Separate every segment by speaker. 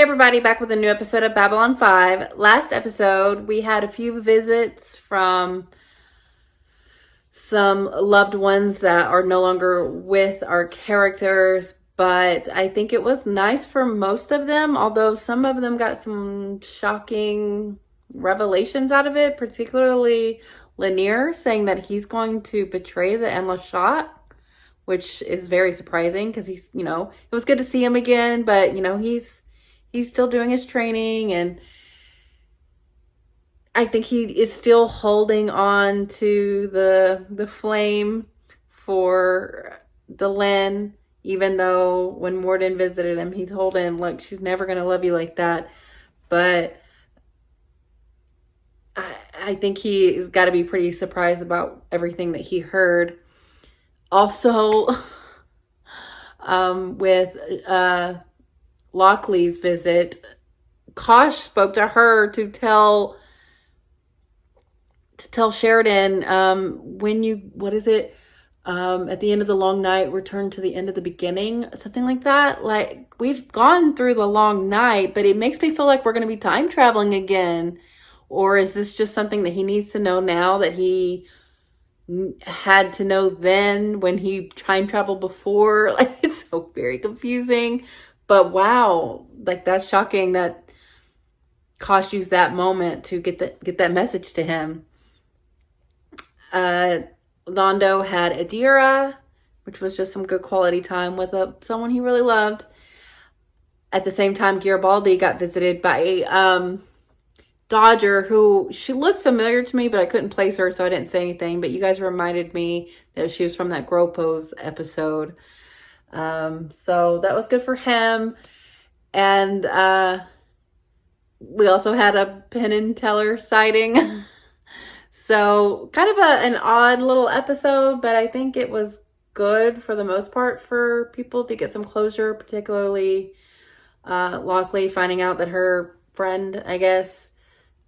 Speaker 1: Hey everybody, back with a new episode of Babylon 5. Last episode, we had a few visits from some loved ones that are no longer with our characters, but I think it was nice for most of them, although some of them got some shocking revelations out of it, particularly Lanier saying that he's going to betray the Endless Shot, which is very surprising because he's, it was good to see him again, but, he's still doing his training, and I think he is still holding on to the flame for Delenn, even though when Morden visited him, he told him, look, she's never going to love you like that. But I think he's got to be pretty surprised about everything that he heard. Also, with Lockley's visit, Kosh spoke to her to tell Sheridan, at the end of the long night, return to the end of the beginning, something like that. Like, we've gone through the long night, but it makes me feel like we're going to be time traveling again. Or is this just something that he needs to know now that he had to know then when he time traveled before? Like, it's so very confusing. But wow, like, that's shocking that Kosh used that moment to get that message to him. Londo had Adira, which was just some good quality time with someone he really loved. At the same time, Garibaldi got visited by Dodger, who she looks familiar to me, but I couldn't place her, so I didn't say anything. But you guys reminded me that she was from that Gropos episode. So that was good for him. And we also had a Penn and Teller sighting. So kind of an odd little episode, but I think it was good for the most part for people to get some closure, particularly Lockley finding out that her friend, I guess,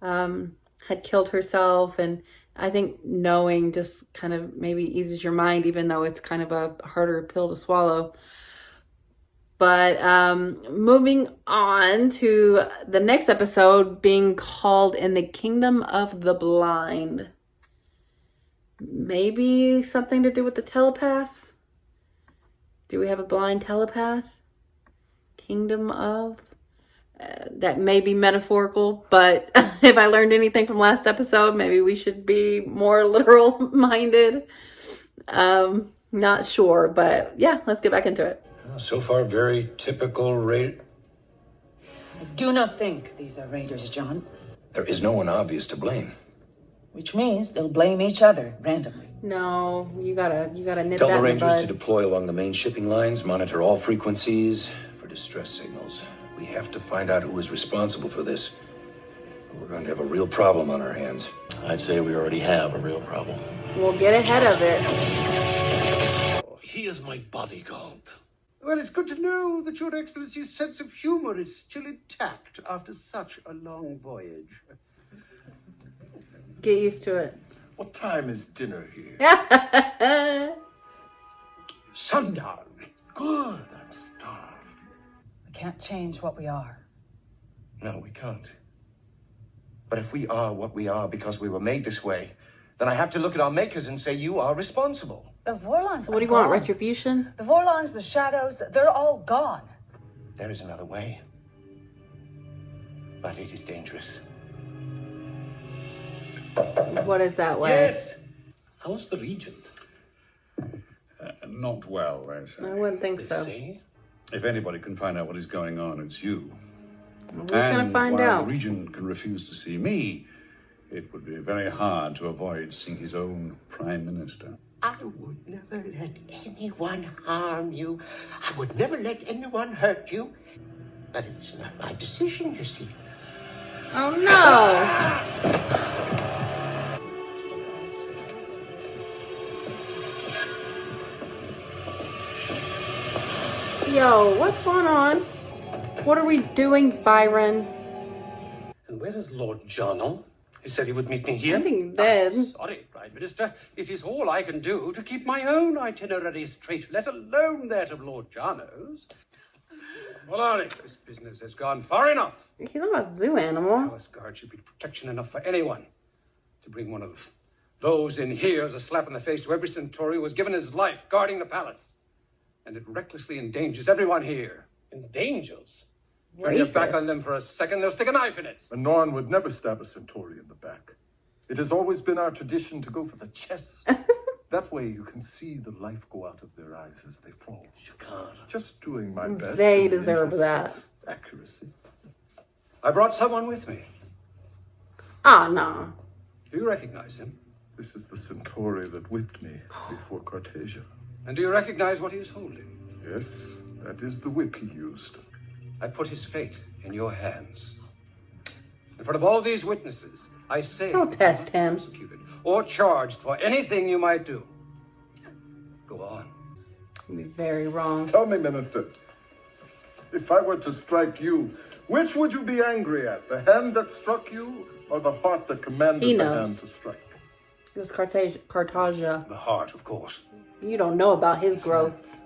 Speaker 1: had killed herself. And I think knowing just kind of maybe eases your mind, even though it's kind of a harder pill to swallow. But moving on to the next episode, being called In the Kingdom of the Blind. Maybe something to do with the telepaths? Do we have a blind telepath? Kingdom of? That may be metaphorical, but if I learned anything from last episode, maybe we should be more literal minded. Not sure, but yeah, let's get back into it.
Speaker 2: So far, very typical raid.
Speaker 3: I do not think these are raiders, John.
Speaker 2: There is no one obvious to blame.
Speaker 3: Which means they'll blame each other randomly.
Speaker 1: No, you gotta nip
Speaker 2: Tell
Speaker 1: that
Speaker 2: the
Speaker 1: in
Speaker 2: Rangers
Speaker 1: bud.
Speaker 2: to deploy along the main shipping lines, monitor all frequencies for distress signals. We have to find out who is responsible for this. We're going to have a real problem on our hands.
Speaker 4: I'd say we already have a real problem.
Speaker 1: We'll get ahead of it.
Speaker 4: He is my bodyguard.
Speaker 5: Well, it's good to know that Your Excellency's sense of humor is still intact after such a long voyage.
Speaker 1: Get used to it.
Speaker 5: What time is dinner here? Sundown. Good, I'm starved.
Speaker 3: We can't change what we are.
Speaker 5: No, we can't. But if we are what we are because we were made this way, then I have to look at our makers and say you are responsible.
Speaker 3: The Vorlons
Speaker 1: So what do you want, retribution?
Speaker 3: The Vorlons, the Shadows, they're all gone.
Speaker 5: There is another way. But it is dangerous.
Speaker 1: What is that way?
Speaker 4: Yes. How's the regent?
Speaker 6: Not well, they say.
Speaker 1: I wouldn't think so.
Speaker 4: See?
Speaker 6: If anybody can find out what is going on, it's you.
Speaker 1: Who's gonna find
Speaker 6: while
Speaker 1: out?
Speaker 6: the regent can refuse to see me, it would be very hard to avoid seeing his own prime minister.
Speaker 5: I would never let anyone harm you. I would never let anyone hurt you. But it's not my decision, you see.
Speaker 1: Oh no! Yo, what's going on? What are we doing, Byron?
Speaker 4: And where is Lord Jono? He said he would meet me here.
Speaker 1: I think he's dead.
Speaker 5: Sorry, Prime Minister. It is all I can do to keep my own itinerary straight, let alone that of Lord Jarno's.
Speaker 4: Maloney, this business has gone far enough.
Speaker 1: He's not a zoo animal.
Speaker 4: Palace guard should be protection enough for anyone. To bring one of those in here is a slap in the face to every Centauri who has given his life guarding the palace. And it recklessly endangers everyone here.
Speaker 7: Endangers?
Speaker 4: Turn your back on them for a second, they'll stick a knife in it.
Speaker 6: A Norn would never stab a Centauri in the back. It has always been our tradition to go for the chest. That way you can see the life go out of their eyes as they fall.
Speaker 7: You can't.
Speaker 6: Just doing my best.
Speaker 1: They
Speaker 6: in the
Speaker 1: deserve
Speaker 6: interest
Speaker 1: that.
Speaker 6: of accuracy.
Speaker 4: I brought someone with me.
Speaker 1: Ah, no.
Speaker 4: Do you recognize him?
Speaker 6: This is the Centauri that whipped me before Cartasia.
Speaker 4: And do you recognize what he is holding?
Speaker 6: Yes, that is the whip he used.
Speaker 4: I put his fate in your hands. In front of all these witnesses, I say
Speaker 1: Don't test him.
Speaker 4: executed or charged for anything you might do. Go on.
Speaker 1: You'd be very wrong.
Speaker 6: Tell me, Minister, if I were to strike you, which would you be angry at? The hand that struck you or the heart that commanded
Speaker 1: He
Speaker 6: the
Speaker 1: knows.
Speaker 6: hand to strike?
Speaker 1: It was Cartagia.
Speaker 4: The heart, of course.
Speaker 1: You don't know about his growth.
Speaker 6: Besides,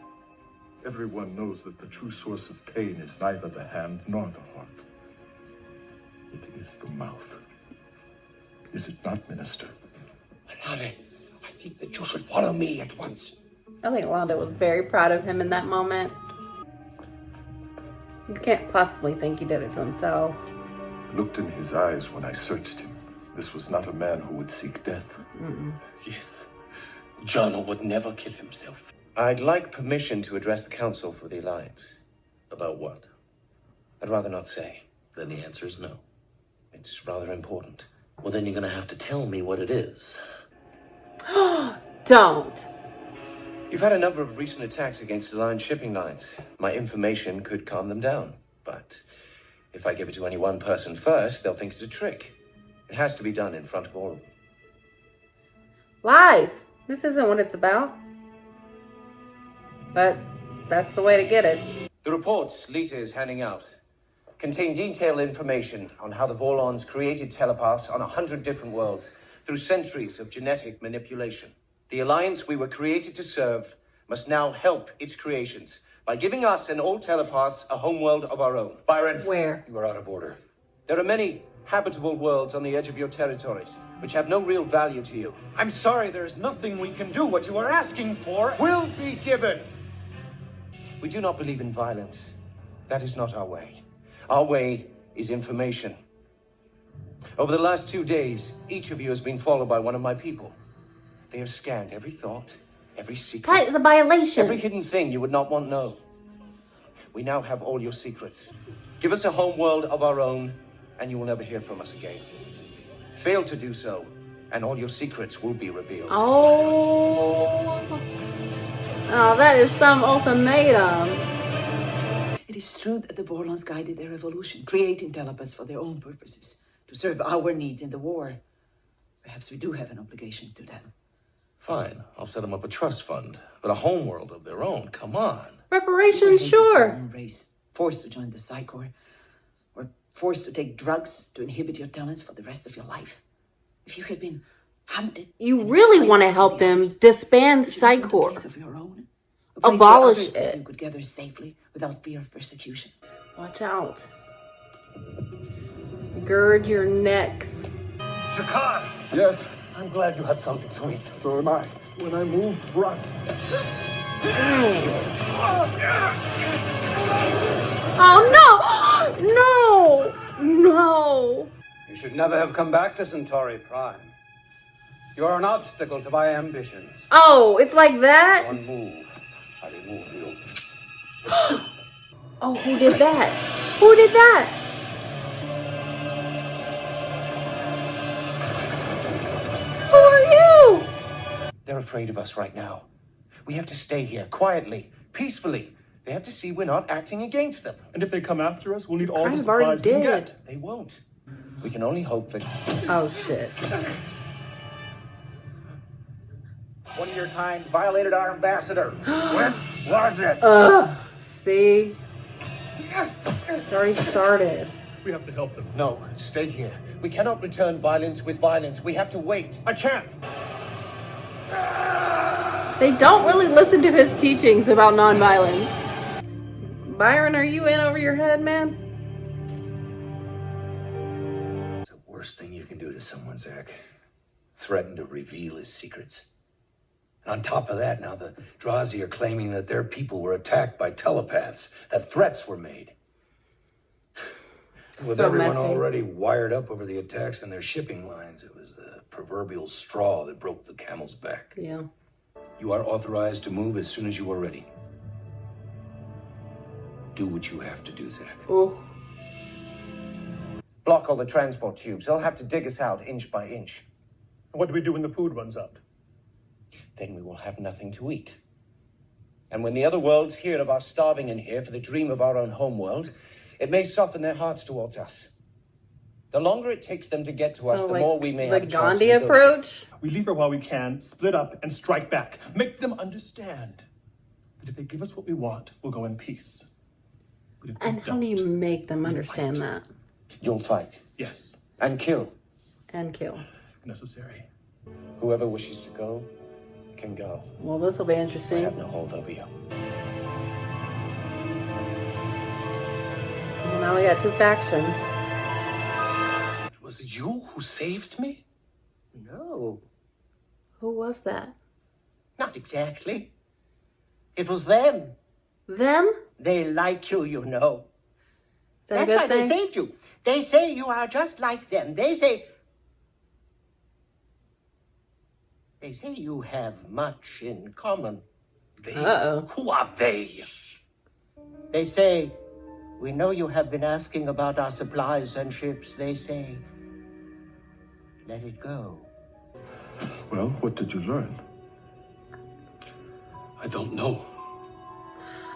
Speaker 6: everyone knows that the true source of pain is neither the hand nor the heart. It is the mouth. Is it not, Minister?
Speaker 7: Alave, I think that you should follow me at once.
Speaker 1: I think Londa was very proud of him in that moment. You can't possibly think he did it to himself.
Speaker 6: I looked in his eyes when I searched him. This was not a man who would seek death.
Speaker 7: Yes. Jono would never kill himself.
Speaker 8: I'd like permission to address the Council for the Alliance.
Speaker 7: About what?
Speaker 8: I'd rather not say.
Speaker 7: Then the answer is no.
Speaker 8: It's rather important.
Speaker 7: Well, then you're gonna have to tell me what it is.
Speaker 1: Don't.
Speaker 8: You've had a number of recent attacks against Alliance shipping lines. My information could calm them down. But if I give it to any one person first, they'll think it's a trick. It has to be done in front of all of them.
Speaker 1: Lies. This isn't what it's about. But that's the way to get it.
Speaker 8: The reports Lita is handing out contain detailed information on how the Vorlons created telepaths on 100 different worlds through centuries of genetic manipulation. The Alliance we were created to serve must now help its creations by giving us and all telepaths a homeworld of our own.
Speaker 4: Byron,
Speaker 1: Where?
Speaker 4: you are out of order.
Speaker 8: There are many habitable worlds on the edge of your territories, which have no real value to you.
Speaker 4: I'm sorry, there's nothing we can do. What you are asking for
Speaker 8: Will be given. We do not believe in violence. That is not our way. Our way is information. Over the last 2 days, each of you has been followed by one of my people. They have scanned every thought, every secret,
Speaker 1: That is a violation.
Speaker 8: every hidden thing you would not want to know. We now have all your secrets. Give us a home world of our own, and you will never hear from us again. Fail to do so, and all your secrets will be revealed.
Speaker 1: Oh. Oh, that is some ultimatum.
Speaker 3: It is true that the Vorlons guided their evolution, creating telepaths for their own purposes, to serve our needs in the war. Perhaps we do have an obligation to them.
Speaker 7: Fine, I'll set them up a trust fund. But a homeworld of their own, come on.
Speaker 1: Reparations, sure.
Speaker 3: Our race, forced to join the Psi Corps, or forced to take drugs to inhibit your talents for the rest of your life. If you had been hunted,
Speaker 1: You
Speaker 3: and
Speaker 1: really
Speaker 3: enslaved
Speaker 1: want to
Speaker 3: for
Speaker 1: help them
Speaker 3: years,
Speaker 1: disband
Speaker 3: would you want a
Speaker 1: Psychor.
Speaker 3: place of your own? A place where
Speaker 1: Abolish
Speaker 3: others like
Speaker 1: it.
Speaker 3: you could gather safely without fear of persecution.
Speaker 1: Watch out. Gird your necks.
Speaker 4: Shakar!
Speaker 6: Yes,
Speaker 7: I'm glad you had something to eat.
Speaker 6: so am I. When I moved, run.
Speaker 1: Oh, no! No! No!
Speaker 4: You should never have come back to Centauri Prime. You are an obstacle to my ambitions.
Speaker 1: Oh, it's like that?
Speaker 4: One move, I remove you.
Speaker 1: Oh, who did that? Who did that? Who are you?
Speaker 8: They're afraid of us right now. We have to stay here quietly, peacefully. They have to see we're not acting against them.
Speaker 6: And if they come after us, we'll need all the
Speaker 1: Kind of already
Speaker 6: supplies we can
Speaker 1: did.
Speaker 6: get.
Speaker 8: They won't. We can only hope that...
Speaker 1: Oh, shit.
Speaker 4: One of your kind violated our ambassador. Which was it?
Speaker 1: Ugh. See? It's already started.
Speaker 6: We have to help them.
Speaker 8: No, stay here. We cannot return violence with violence. We have to wait.
Speaker 6: I can't.
Speaker 1: They don't really listen to his teachings about nonviolence. Byron, are you in over your head, man?
Speaker 2: It's the worst thing you can do to someone, Zach. Threaten to reveal his secrets. And on top of that, now the Drazi are claiming that their people were attacked by telepaths, that threats were made. With
Speaker 1: So
Speaker 2: everyone
Speaker 1: messy.
Speaker 2: already wired up over the attacks on their shipping lines, it was the proverbial straw that broke the camel's back.
Speaker 1: Yeah.
Speaker 2: You are authorized to move as soon as you are ready. Do what you have to do, Zach.
Speaker 1: Ooh.
Speaker 8: Block all the transport tubes. They'll have to dig us out inch by inch.
Speaker 9: What do we do when the food runs out?
Speaker 8: Then we will have nothing to eat. And when the other worlds hear of our starving in here for the dream of our own homeworld, it may soften their hearts towards us. The longer it takes them to get to us, the more we may have a chance to
Speaker 1: Gandhi
Speaker 8: negotiate.
Speaker 1: approach.
Speaker 9: We leave her while we can, split up, and strike back. Make them understand that if they give us what we want, we'll go in peace. But if they
Speaker 1: And how
Speaker 9: don't,
Speaker 1: do you make them understand that?
Speaker 8: You'll fight.
Speaker 9: Yes,
Speaker 8: And kill.
Speaker 1: And kill.
Speaker 9: if necessary.
Speaker 8: Whoever wishes to go, can go.
Speaker 1: Well, this will be
Speaker 8: I
Speaker 1: interesting.
Speaker 8: have no hold over you.
Speaker 1: Well, now we got two factions.
Speaker 7: Was it you who saved me?
Speaker 10: No,
Speaker 1: Who was that?
Speaker 10: not exactly. It was them.
Speaker 1: Them?
Speaker 10: They like you, you know.
Speaker 1: Is that
Speaker 10: That's
Speaker 1: a
Speaker 10: why
Speaker 1: good
Speaker 10: they
Speaker 1: thing?
Speaker 10: saved you. They say you are just like them. They say you have much in common.
Speaker 7: They?
Speaker 1: Uh-oh.
Speaker 7: Who are they?
Speaker 10: They say, we know you have been asking about our supplies and ships. They say, let it go.
Speaker 6: Well, what did you learn?
Speaker 7: I don't know.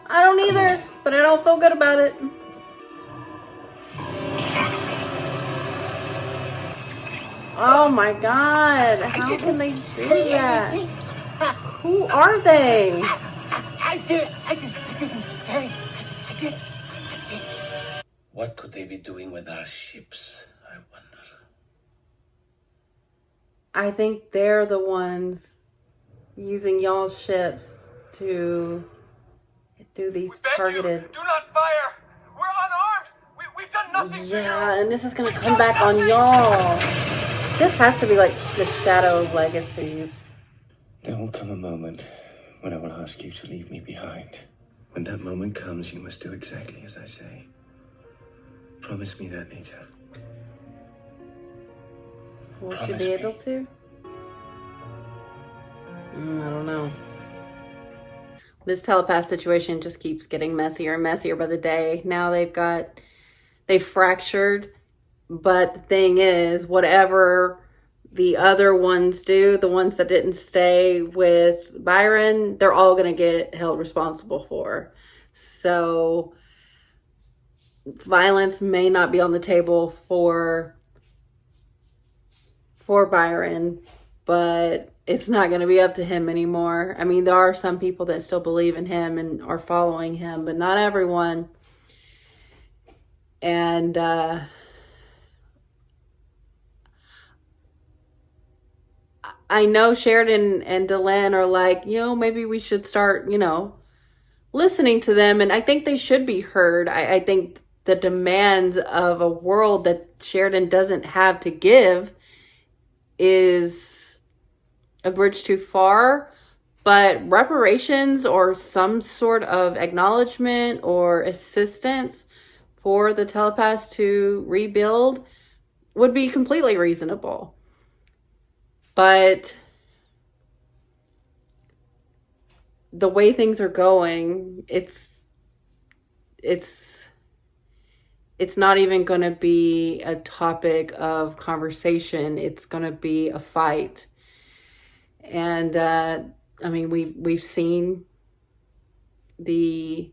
Speaker 1: I don't either, but I don't feel good about it. Oh my god, how can they do that? Who are they?
Speaker 10: I didn't say. I did.
Speaker 7: What could they be doing with our ships, I wonder?
Speaker 1: I think they're the ones using y'all's ships to do these targeted.
Speaker 4: Do not fire! We're unarmed! We've done nothing
Speaker 1: Yeah, and this is gonna come back on y'all. This has to be like the Shadow Legacies.
Speaker 8: There will come a moment when I will ask you to leave me behind. When that moment comes, you must do exactly as I say. Promise me that, Nita.
Speaker 1: Will she
Speaker 8: Promise
Speaker 1: be
Speaker 8: me.
Speaker 1: able to? I don't know. This telepath situation just keeps getting messier and messier by the day. Now they've fractured, but the thing is, whatever the other ones do, the ones that didn't stay with Byron, they're all going to get held responsible for. So violence may not be on the table for Byron, but it's not going to be up to him anymore. I mean, there are some people that still believe in him and are following him, but not everyone. And I know Sheridan and Delenn are like, maybe we should start, listening to them. And I think they should be heard. I think the demands of a world that Sheridan doesn't have to give is a bridge too far. But reparations or some sort of acknowledgement or assistance for the telepaths to rebuild would be completely reasonable. But the way things are going, it's not even going to be a topic of conversation. It's going to be a fight. And I mean, we've seen the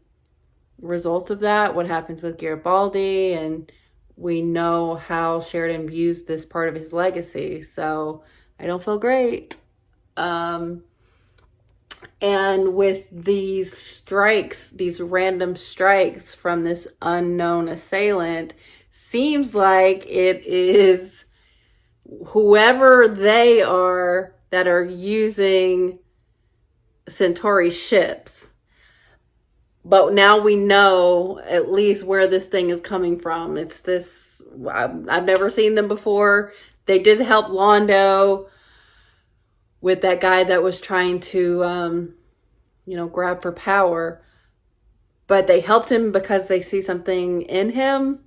Speaker 1: results of that, what happens with Garibaldi, and we know how Sheridan views this part of his legacy. So I don't feel great. And with these strikes, these random strikes from this unknown assailant, seems like it is whoever they are that are using Centauri ships. But now we know at least where this thing is coming from. It's this, I've never seen them before. They did help Londo with that guy that was trying to, grab for power. But they helped him because they see something in him.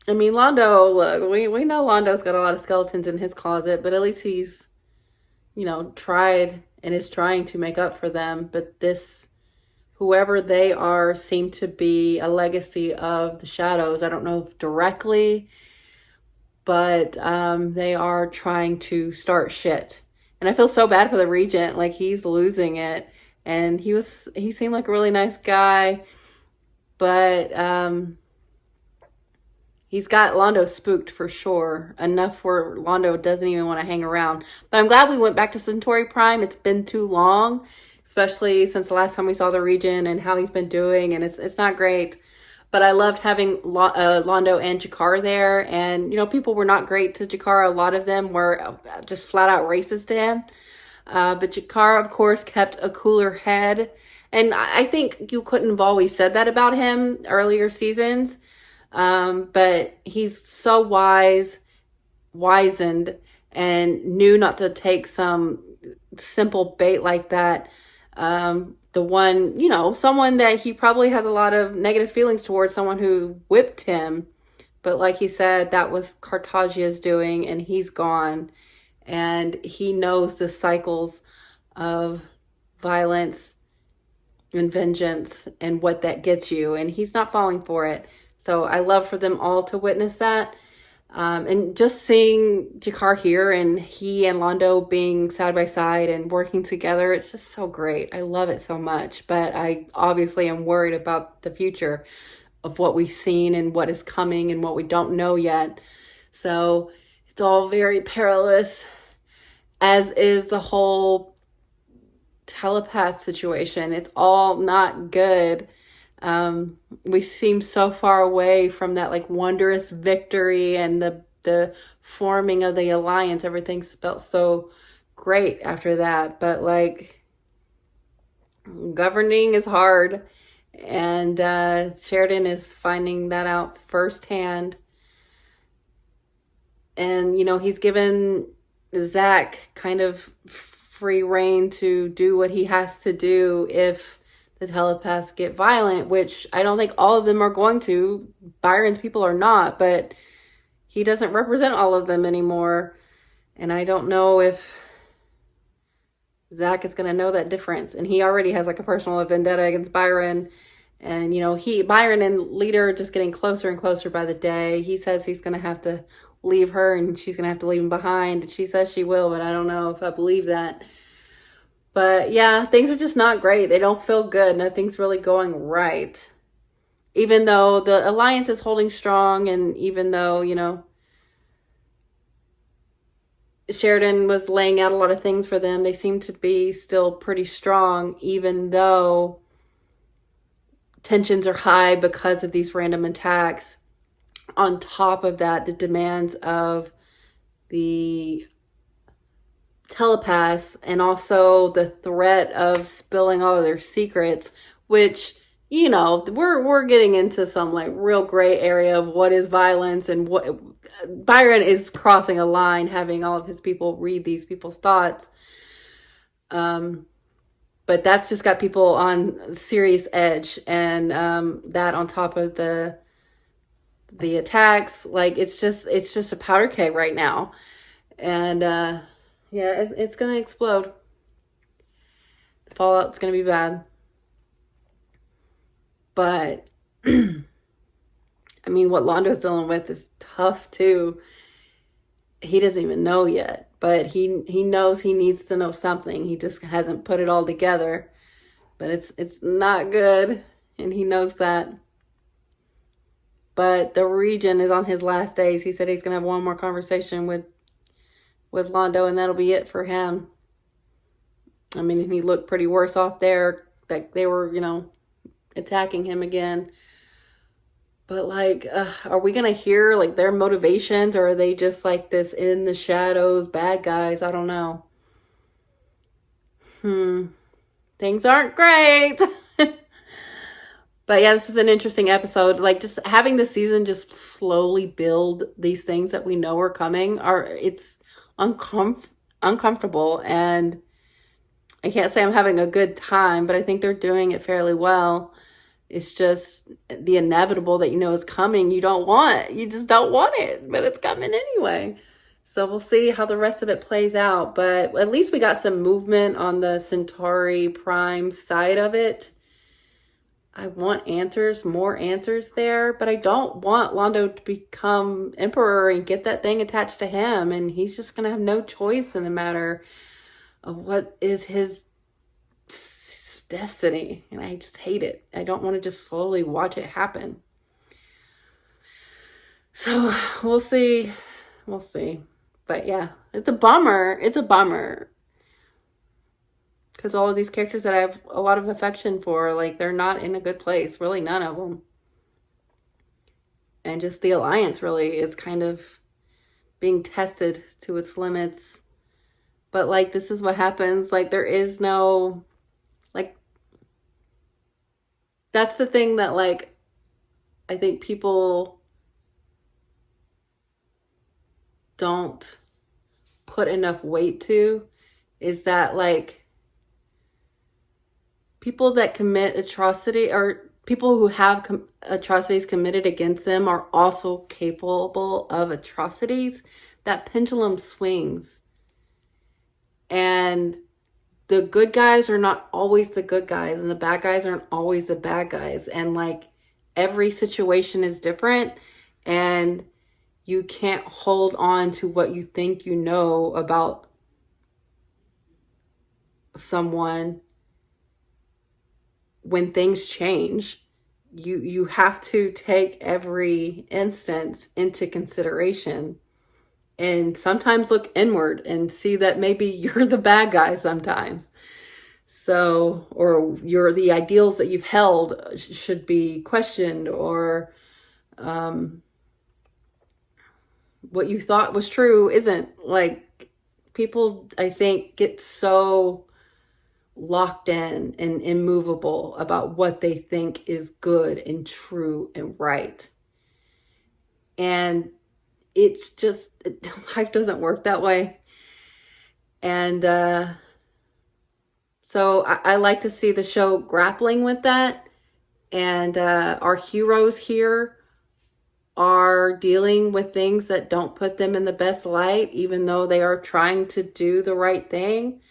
Speaker 1: I mean, Londo, look, we know Londo's got a lot of skeletons in his closet, but at least he's, tried and is trying to make up for them. But this, whoever they are, seem to be a legacy of the shadows. I don't know if directly, but they are trying to start shit. And I feel so bad for the Regent. Like, he's losing it. And he seemed like a really nice guy. But he's got Londo spooked for sure. Enough where Londo doesn't even want to hang around. But I'm glad we went back to Centauri Prime. It's been too long, especially since the last time we saw the Regent and how he's been doing. And it's not great. But I loved having Londo and Jakar there. And, people were not great to Jakar. A lot of them were just flat out racist to him. But Jakar, of course, kept a cooler head. And I think you couldn't have always said that about him earlier seasons. But he's so wizened, and knew not to take some simple bait like that. The one, someone that he probably has a lot of negative feelings towards, someone who whipped him. But like he said, that was Cartagia's doing, and he's gone. And he knows the cycles of violence and vengeance and what that gets you. And he's not falling for it. So I love for them all to witness that. And just seeing Jakar here and he and Londo being side by side and working together, it's just so great. I love it so much. But I obviously am worried about the future of what we've seen and what is coming and what we don't know yet. So it's all very perilous, as is the whole telepath situation. It's all not good. We seem so far away from that like wondrous victory and the forming of the alliance. Everything felt so great after that. But like, governing is hard. And Sheridan is finding that out firsthand. And, he's given Zach kind of free reign to do what he has to do if the telepaths get violent, which I don't think all of them are going to. Byron's people are not, but he doesn't represent all of them anymore. And I don't know if Zach is going to know that difference. And he already has like a personal vendetta against Byron. And, Byron and Leader are just getting closer and closer by the day. He says he's going to have to leave her and she's going to have to leave him behind. And she says she will, but I don't know if I believe that. But yeah, things are just not great. They don't feel good. Nothing's really going right. Even though the alliance is holding strong, and even though, Sheridan was laying out a lot of things for them, they seem to be still pretty strong, even though tensions are high because of these random attacks. On top of that, the demands of the telepaths and also the threat of spilling all of their secrets, which, we're getting into some like real gray area of what is violence and what Byron is crossing a line, having all of his people read these people's thoughts. But that's just got people on serious edge, and that on top of the attacks, like it's just a powder keg right now. And it's gonna explode. The fallout's gonna be bad. But I mean, what Londo's dealing with is tough too. He doesn't even know yet, but he knows he needs to know something. He just hasn't put it all together. But it's not good, and he knows that. But the Regent is on his last days. He said he's gonna have one more conversation with Londo, and that'll be it for him. I mean, he looked pretty worse off there. Like they were, attacking him again. But like, are we gonna hear like their motivations, or are they just like this in the shadows bad guys? I don't know. Things aren't great. But yeah, this is an interesting episode. Like, just having the season just slowly build these things that we know are coming it's uncomfortable, and I can't say I'm having a good time, but I think they're doing it fairly well. It's just the inevitable that you know is coming. You just don't want it, but it's coming anyway. So we'll see how the rest of it plays out. But at least we got some movement on the Centauri Prime side of it. I want answers, more answers there, but I don't want Londo to become emperor and get that thing attached to him, and he's just going to have no choice in the matter of what is his destiny, and I just hate it. I don't want to just slowly watch it happen. So we'll see. But yeah, it's a bummer. Because all of these characters that I have a lot of affection for, like, they're not in a good place. Really, none of them. And just the Alliance really is kind of being tested to its limits. But, like, this is what happens. Like, there is no... Like, that's the thing that, like, I think people don't put enough weight to, is that, like, people that commit atrocity, or people who have atrocities committed against them, are also capable of atrocities. That pendulum swings. And the good guys are not always the good guys, and the bad guys aren't always the bad guys. And, like, every situation is different, and you can't hold on to what you think you know about someone. When things change, you have to take every instance into consideration, and sometimes look inward and see that maybe you're the bad guy sometimes. So, or the ideals that you've held should be questioned, or what you thought was true isn't. Like, people, I think, get so locked in and immovable about what they think is good and true and right. And it's just, life doesn't work that way. And so I like to see the show grappling with that. And our heroes here are dealing with things that don't put them in the best light, even though they are trying to do the right thing.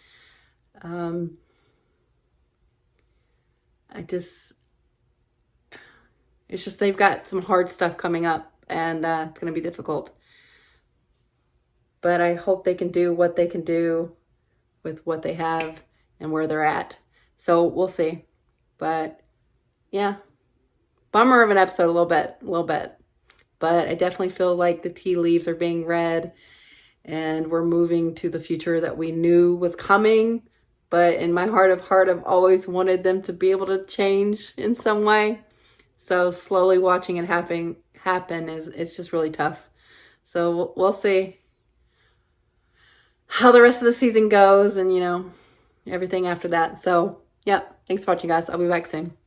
Speaker 1: It's just they've got some hard stuff coming up, and it's going to be difficult. But I hope they can do what they can do with what they have and where they're at. So we'll see. But yeah, bummer of an episode a little bit. But I definitely feel like the tea leaves are being read, and we're moving to the future that we knew was coming. But in my heart of heart, I've always wanted them to be able to change in some way. So slowly watching it happen it's just really tough. So we'll see how the rest of the season goes, and, you know, everything after that. So yeah, thanks for watching, guys. I'll be back soon.